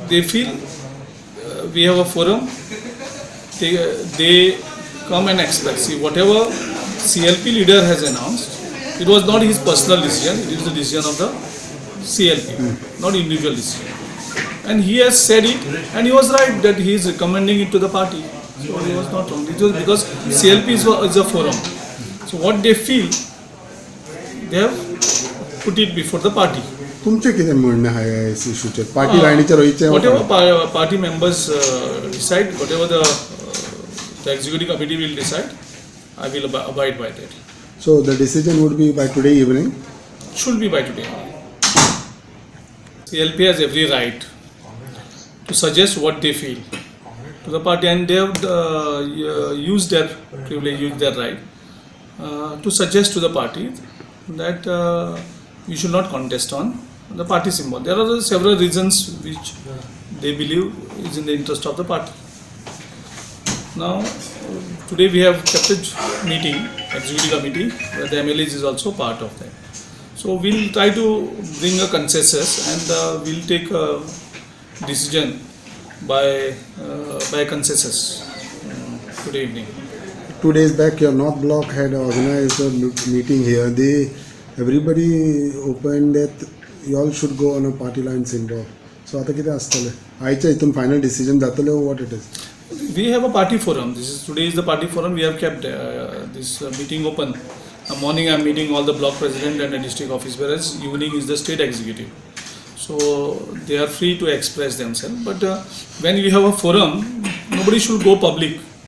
they feel we have a forum, they come and express. See, whatever CLP leader has announced, it was not his personal decision, it is the decision of the CLP, not individual decision. And he has said it, and he was right that he is recommending it to the party. So he was not wrong. It was because CLP is a forum. So what they feel, they have put it before the party. तुमचे कितें म्हणणें आहा ह्या इश्यूचेर party लायनीचेर वयचें Whatever party members decide, whatever the executive committee will decide, I will abide by that. So the decision would be by today evening. Should be by today. CLP has every right to suggest what they feel to the party, and they have used their privilege, used their right to suggest to the party that you should not contest on the party symbol. There are several reasons which they believe is in the interest of the party. Now, today we have kept a meeting, executive committee, where the MLAs is also part of that. So we'll try to bring a consensus, and we'll take a decision by consensus today evening. 2 days back, your North Block had organized a meeting here. Everybody opened that you all should go on a party line symbol. So आता कितें आसतलें? आयच्या हितून final decision जातलें what it is? We have a party forum. Today is the party forum. We have kept this meeting open. Morning I am meeting all the block president and the district office, whereas evening is the state executive. So they are free to express themselves. But when we have a forum, nobody should go public.